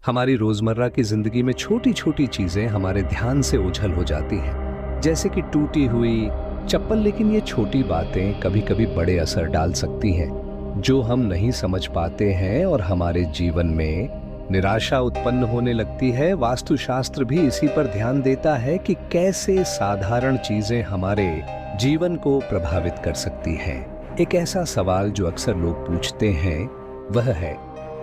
हमारी रोजमर्रा की जिंदगी में छोटी छोटी चीजें हमारे ध्यान से ओझल हो जाती हैं, जैसे कि टूटी हुई चप्पल। लेकिन ये छोटी बातें कभी कभी बड़े असर डाल सकती हैं, जो हम नहीं समझ पाते हैं और हमारे जीवन में निराशा उत्पन्न होने लगती है। वास्तुशास्त्र भी इसी पर ध्यान देता है कि कैसे साधारण चीजें हमारे जीवन को प्रभावित कर सकती हैं। एक ऐसा सवाल जो अक्सर लोग पूछते हैं वह है,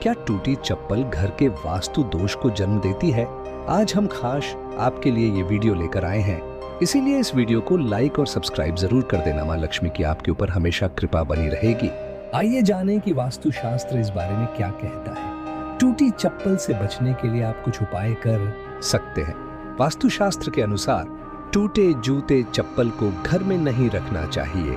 क्या टूटी चप्पल घर के वास्तु दोष को जन्म देती है? आज हम खास आपके लिए ये वीडियो लेकर आए हैं, इसीलिए इस वीडियो को लाइक और सब्सक्राइब जरूर कर देना। मां लक्ष्मी की आपके ऊपर हमेशा कृपा बनी रहेगी। आइए जानें कि वास्तुशास्त्र इस बारे में क्या कहता है। टूटी चप्पल से बचने के लिए आप कुछ उपाय कर सकते हैं। वास्तुशास्त्र के अनुसार टूटे जूते चप्पल को घर में नहीं रखना चाहिए।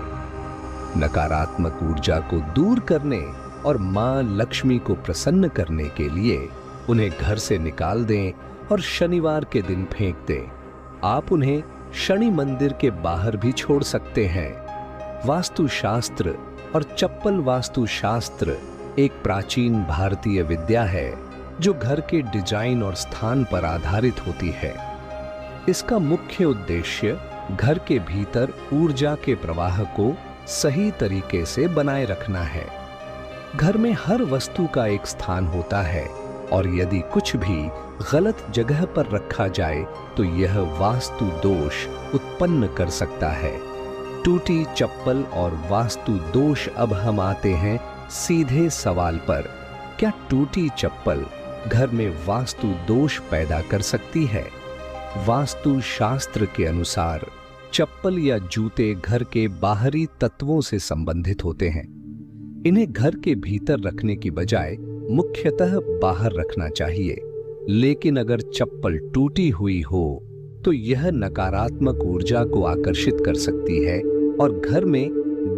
नकारात्मक ऊर्जा को दूर करने और मां लक्ष्मी को प्रसन्न करने के लिए उन्हें घर से निकाल दें और शनिवार के दिन फेंक दें। आप उन्हें शनि मंदिर के बाहर भी छोड़ सकते हैं। वास्तुशास्त्र और चप्पल वास्तुशास्त्र एक प्राचीन भारतीय विद्या है जो घर के डिजाइन और स्थान पर आधारित होती है। इसका मुख्य उद्देश्य घर के भीतर ऊर्जा के प्रवाह को सही तरीके से बनाए रखना है। घर में हर वस्तु का एक स्थान होता है और यदि कुछ भी गलत जगह पर रखा जाए तो यह वास्तु दोष उत्पन्न कर सकता है। टूटी चप्पल और वास्तु दोष। अब हम आते हैं सीधे सवाल पर, क्या टूटी चप्पल घर में वास्तु दोष पैदा कर सकती है? वास्तु शास्त्र के अनुसार चप्पल या जूते घर के बाहरी तत्वों से संबंधित होते हैं। इन्हें घर के भीतर रखने की बजाय मुख्यतः बाहर रखना चाहिए। लेकिन अगर चप्पल टूटी हुई हो तो यह नकारात्मक ऊर्जा को आकर्षित कर सकती है और घर में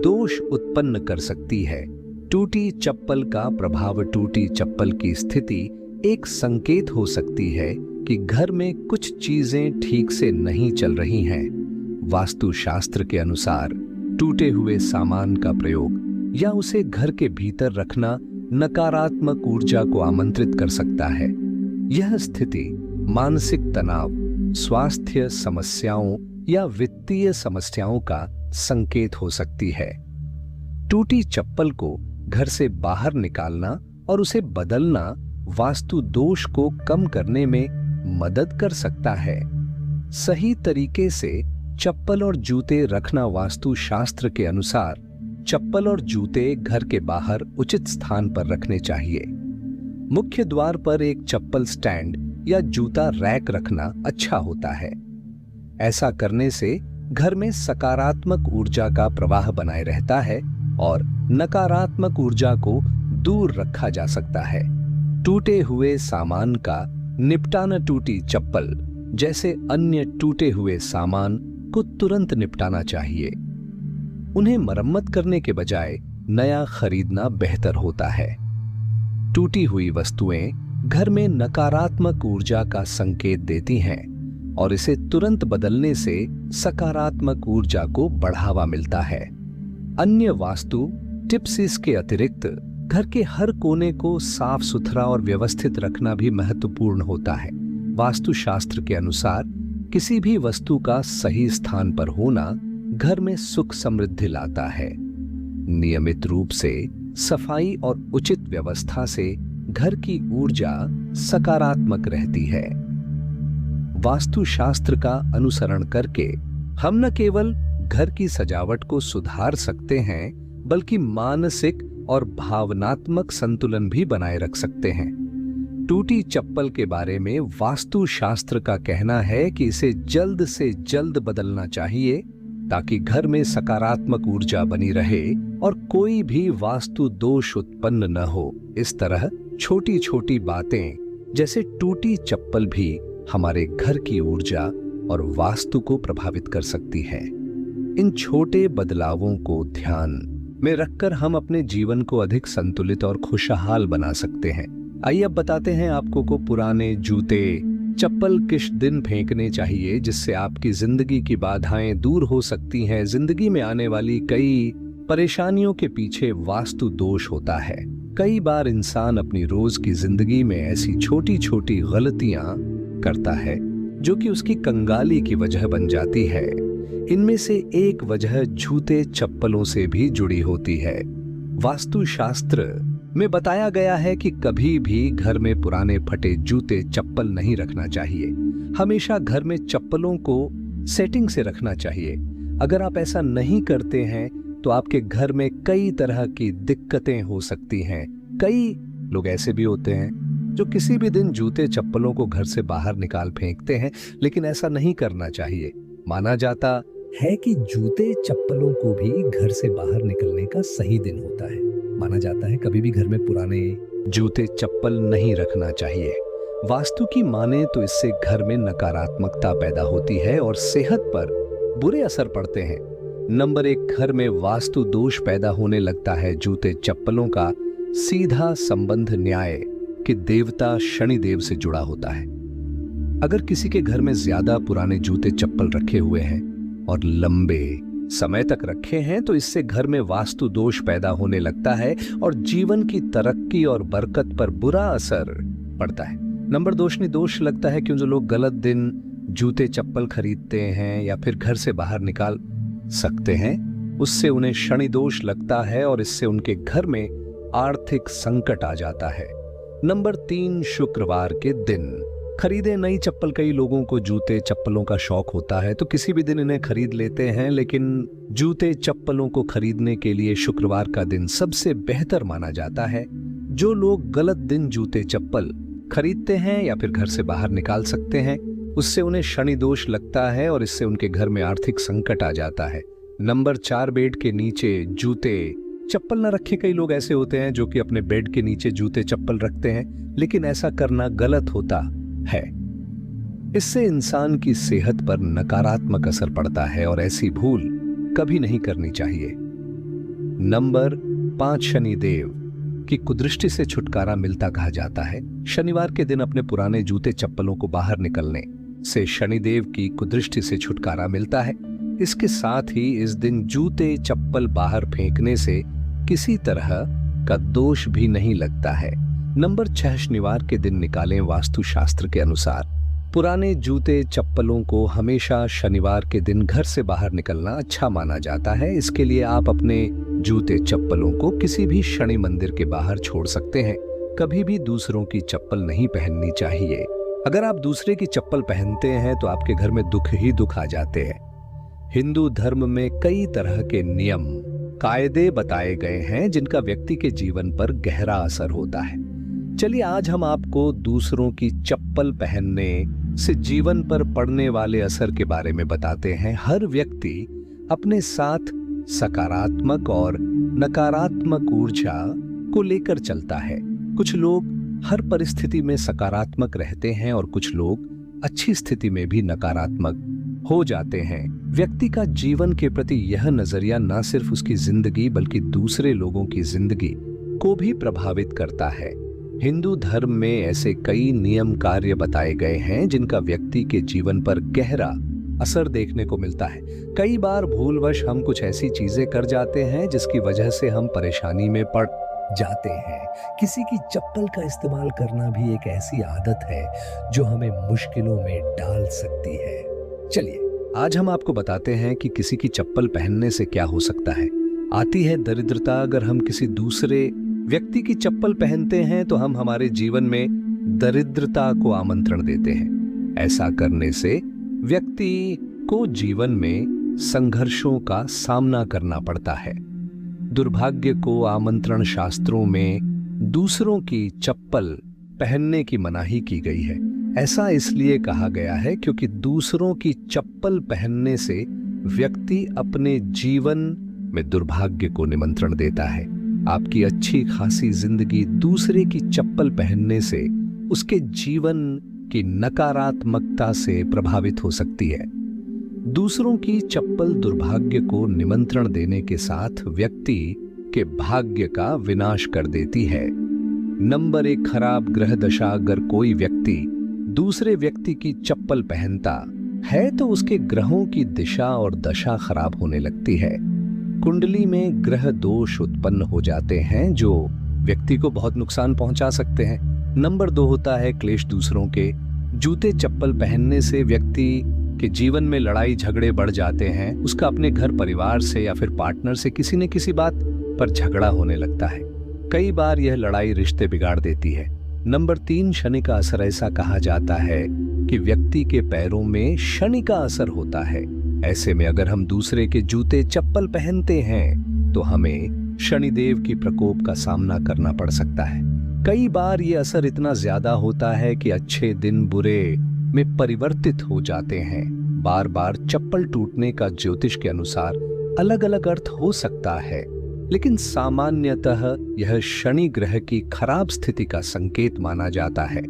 दोष उत्पन्न कर सकती है। टूटी चप्पल का प्रभाव। टूटी चप्पल की स्थिति एक संकेत हो सकती है कि घर में कुछ चीजें ठीक से नहीं चल रही हैं। वास्तुशास्त्र के अनुसार टूटे हुए सामान का प्रयोग या उसे घर के भीतर रखना नकारात्मक ऊर्जा को आमंत्रित कर सकता है। यह स्थिति मानसिक तनाव, स्वास्थ्य समस्याओं या वित्तीय समस्याओं का संकेत हो सकती है। टूटी चप्पल को घर से बाहर निकालना और उसे बदलना वास्तु दोष को कम करने में मदद कर सकता है। सही तरीके से चप्पल और जूते रखना। वास्तु शास्त्र के अनुसार चप्पल और जूते घर के बाहर उचित स्थान पर रखने चाहिए। मुख्य द्वार पर एक चप्पल स्टैंड या जूता रैक रखना अच्छा होता है। ऐसा करने से घर में सकारात्मक ऊर्जा का प्रवाह बनाए रहता है और नकारात्मक ऊर्जा को दूर रखा जा सकता है। टूटे हुए सामान का निपटाना। टूटी चप्पल जैसे अन्य टूटे हुए सामान को तुरंत निपटाना चाहिए। उन्हें मरम्मत करने के बजाय नया खरीदना बेहतर होता है। टूटी हुई वस्तुएं घर में नकारात्मक ऊर्जा का संकेत देती हैं और इसे तुरंत बदलने से सकारात्मक ऊर्जा को बढ़ावा मिलता है। अन्य वास्तु टिप्स इसके अतिरिक्त घर के हर कोने को साफ सुथरा और व्यवस्थित रखना भी महत्वपूर्ण होता है। वास्तुशास्त्र के अनुसार किसी भी वस्तु का सही स्थान पर होना घर में सुख समृद्धि लाता है। नियमित रूप से सफाई और उचित व्यवस्था से घर की ऊर्जा सकारात्मक रहती है। वास्तुशास्त्र का अनुसरण करके हम न केवल घर की सजावट को सुधार सकते हैं, बल्कि मानसिक और भावनात्मक संतुलन भी बनाए रख सकते हैं। टूटी चप्पल के बारे में वास्तुशास्त्र का कहना है कि इसे जल्द से जल्द बदलना चाहिए ताकि घर में सकारात्मक ऊर्जा बनी रहे और कोई भी वास्तु दोष उत्पन्न न हो। इस तरह छोटी छोटी बातें जैसे टूटी चप्पल भी हमारे घर की ऊर्जा और वास्तु को प्रभावित कर सकती है। इन छोटे बदलावों को ध्यान में रखकर हम अपने जीवन को अधिक संतुलित और खुशहाल बना सकते हैं। आइए अब बताते हैं आपको को पुराने जूते चप्पल किस दिन फेंकने चाहिए जिससे आपकी जिंदगी की बाधाएं दूर हो सकती हैं। जिंदगी में आने वाली कई परेशानियों के पीछे वास्तु दोष होता है। कई बार इंसान अपनी रोज की जिंदगी में ऐसी छोटी छोटी गलतियां करता है जो कि उसकी कंगाली की वजह बन जाती है। इनमें से एक वजह जूते चप्पलों से भी जुड़ी होती है। वास्तुशास्त्र में बताया गया है कि कभी भी घर में पुराने फटे जूते चप्पल नहीं रखना चाहिए। हमेशा घर में चप्पलों को सेटिंग से रखना चाहिए। अगर आप ऐसा नहीं करते हैं तो आपके घर में कई तरह की दिक्कतें हो सकती हैं। कई लोग ऐसे भी होते हैं जो किसी भी दिन जूते चप्पलों को घर से बाहर निकाल फेंकते हैं, लेकिन ऐसा नहीं करना चाहिए। माना जाता है कि जूते चप्पलों को भी घर से बाहर निकलने का सही दिन होता है। माना जाता है कभी भी घर में पुराने जूते चप्पल नहीं रखना चाहिए। वास्तु की माने तो इससे घर में नकारात्मकता पैदा होती है और सेहत पर बुरे असर पड़ते हैं। नंबर 1, घर में वास्तु दोष पैदा होने लगता है। जूते चप्पलों का सीधा संबंध न्याय के देवता शनिदेव से जुड़ा होता है। अगर किसी के घर में ज्यादा पुराने जूते चप्पल रखे हुए हैं और लंबे समय तक रखे हैं तो इससे घर में वास्तु दोष पैदा होने लगता है और जीवन की तरक्की और बरकत पर बुरा असर पड़ता है। नंबर 2 दोष लगता है कि जो लोग गलत दिन जूते चप्पल खरीदते हैं या फिर घर से बाहर निकाल सकते हैं, उससे उन्हें शनि दोष लगता है और इससे उनके घर में आर्थिक संकट आ जाता है। नंबर 3, शुक्रवार के दिन खरीदे नई चप्पल। कई लोगों को जूते चप्पलों का शौक होता है तो किसी भी दिन इन्हें खरीद लेते हैं, लेकिन जूते चप्पलों को खरीदने के लिए शुक्रवार का दिन सबसे बेहतर माना जाता है। जो लोग गलत दिन जूते चप्पल खरीदते हैं या फिर घर से बाहर निकाल सकते हैं, उससे उन्हें शनि दोष लगता है और इससे उनके घर में आर्थिक संकट आ जाता है। नंबर 4, बेड के नीचे जूते चप्पल न रखें। कई लोग ऐसे होते हैं जो कि अपने बेड के नीचे जूते चप्पल रखते हैं, लेकिन ऐसा करना गलत होता है। इससे इंसान की सेहत पर नकारात्मक असर पड़ता है और ऐसी भूल कभी नहीं करनी चाहिए। नंबर 5, शनिदेव की कुदृष्टि से छुटकारा मिलता कहा जाता है। शनिवार के दिन अपने पुराने जूते चप्पलों को बाहर निकलने से शनिदेव की कुदृष्टि से छुटकारा मिलता है। इसके साथ ही इस दिन जूते चप्पल बाहर फेंकने से किसी तरह का दोष भी नहीं लगता है। नंबर 6, शनिवार के दिन निकालें। वास्तुशास्त्र के अनुसार पुराने जूते चप्पलों को हमेशा शनिवार के दिन घर से बाहर निकलना अच्छा माना जाता है। इसके लिए आप अपने जूते चप्पलों को किसी भी शनि मंदिर के बाहर छोड़ सकते हैं। कभी भी दूसरों की चप्पल नहीं पहननी चाहिए। अगर आप दूसरे की चप्पल पहनते हैं तो आपके घर में दुख ही दुख आ जाते हैं। हिंदू धर्म में कई तरह के नियम कायदे बताए गए हैं जिनका व्यक्ति के जीवन पर गहरा असर होता है। चलिए आज हम आपको दूसरों की चप्पल पहनने से जीवन पर पड़ने वाले असर के बारे में बताते हैं। हर व्यक्ति अपने साथ सकारात्मक और नकारात्मक ऊर्जा को लेकर चलता है। कुछ लोग हर परिस्थिति में सकारात्मक रहते हैं और कुछ लोग अच्छी स्थिति में भी नकारात्मक हो जाते हैं। व्यक्ति का जीवन के प्रति यह नजरिया न सिर्फ उसकी जिंदगी बल्कि दूसरे लोगों की जिंदगी को भी प्रभावित करता है। हिंदू धर्म में ऐसे कई नियम कार्य बताए गए हैं जिनका व्यक्ति के जीवन पर गहरा असर देखने को मिलता है। कई बार भूलवश हम कुछ ऐसी चीजें कर जाते हैं जिसकी वजह से हम परेशानी में पड़ जाते हैं। किसी की चप्पल का इस्तेमाल करना भी एक ऐसी आदत है जो हमें मुश्किलों में डाल सकती है। चलिए आज हम आपको बताते हैं कि किसी की चप्पल पहनने से क्या हो सकता है। आती है दरिद्रता। अगर हम किसी दूसरे व्यक्ति की चप्पल पहनते हैं तो हम हमारे जीवन में दरिद्रता को आमंत्रण देते हैं। ऐसा करने से व्यक्ति को जीवन में संघर्षों का सामना करना पड़ता है। दुर्भाग्य को आमंत्रण शास्त्रों में दूसरों की चप्पल पहनने की मनाही की गई है। ऐसा इसलिए कहा गया है क्योंकि दूसरों की चप्पल पहनने से व्यक्ति अपने जीवन में दुर्भाग्य को निमंत्रण देता है। आपकी अच्छी खासी जिंदगी दूसरे की चप्पल पहनने से उसके जीवन की नकारात्मकता से प्रभावित हो सकती है। दूसरों की चप्पल दुर्भाग्य को निमंत्रण देने के साथ व्यक्ति के भाग्य का विनाश कर देती है। नंबर 1, खराब ग्रह दशा। अगर कोई व्यक्ति दूसरे व्यक्ति की चप्पल पहनता है तो उसके ग्रहों की दिशा और दशा खराब होने लगती है। कुंडली में ग्रह दोष उत्पन्न हो जाते हैं जो व्यक्ति को बहुत नुकसान पहुंचा सकते हैं। नंबर 2 होता है क्लेश दूसरों के। जूते चप्पल पहनने से व्यक्ति के जीवन में लड़ाई झगड़े बढ़ जाते हैं। उसका अपने घर परिवार से या फिर पार्टनर से किसी न किसी बात पर झगड़ा होने लगता है। कई बार यह लड़ाई रिश्ते बिगाड़ देती है। नंबर 3, शनि का असर। ऐसा कहा जाता है कि व्यक्ति के पैरों में शनि का असर होता है। ऐसे में अगर हम दूसरे के जूते चप्पल पहनते हैं तो हमें शनिदेव की प्रकोप का सामना करना पड़ सकता है। कई बार ये असर इतना ज्यादा होता है कि अच्छे दिन बुरे में परिवर्तित हो जाते हैं। बार बार चप्पल टूटने का ज्योतिष के अनुसार अलग अलग अर्थ हो सकता है, लेकिन सामान्यतः यह शनि ग्रह की खराब स्थिति का संकेत माना जाता है।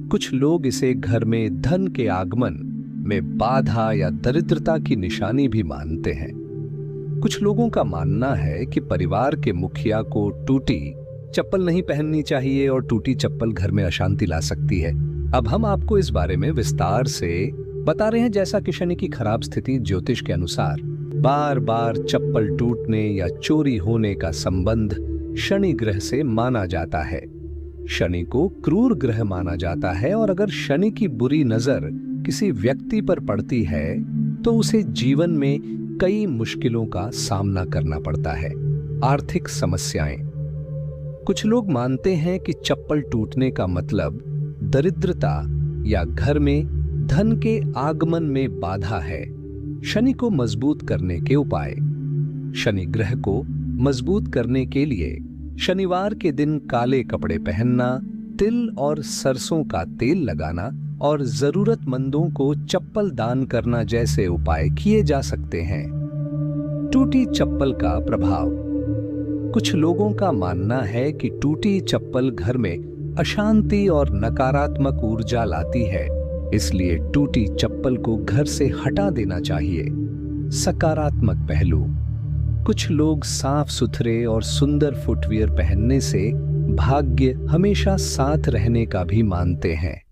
कुछ लोग इसे घर में धन के आगमन में बाधा या दरिद्रता की निशानी भी मानते हैं। कुछ लोगों का मानना है कि परिवार के मुखिया को टूटी चप्पल नहीं पहननी चाहिए और टूटी चप्पल घर में अशांति ला सकती है। अब हम आपको इस बारे में विस्तार से बता रहे हैं। जैसा कि शनि की खराब स्थिति ज्योतिष के अनुसार बार बार चप्पल टूटने या चोरी होने का संबंध शनि ग्रह से माना जाता है। शनि को क्रूर ग्रह माना जाता है और अगर शनि की बुरी नजर किसी व्यक्ति पर पड़ती है तो उसे जीवन में कई मुश्किलों का सामना करना पड़ता है। आर्थिक समस्याएं। कुछ लोग मानते हैं कि चप्पल टूटने का मतलब दरिद्रता या घर में धन के आगमन में बाधा है। शनि को मजबूत करने के उपाय। शनि ग्रह को मजबूत करने के लिए शनिवार के दिन काले कपड़े पहनना, तिल और सरसों का तेल लगाना और जरूरतमंदों को चप्पल दान करना जैसे उपाय किए जा सकते हैं। टूटी चप्पल का प्रभाव। कुछ लोगों का मानना है कि टूटी चप्पल घर में अशांति और नकारात्मक ऊर्जा लाती है, इसलिए टूटी चप्पल को घर से हटा देना चाहिए। सकारात्मक पहलू। कुछ लोग साफ सुथरे और सुंदर फुटवियर पहनने से भाग्य हमेशा साथ रहने का भी मानते हैं।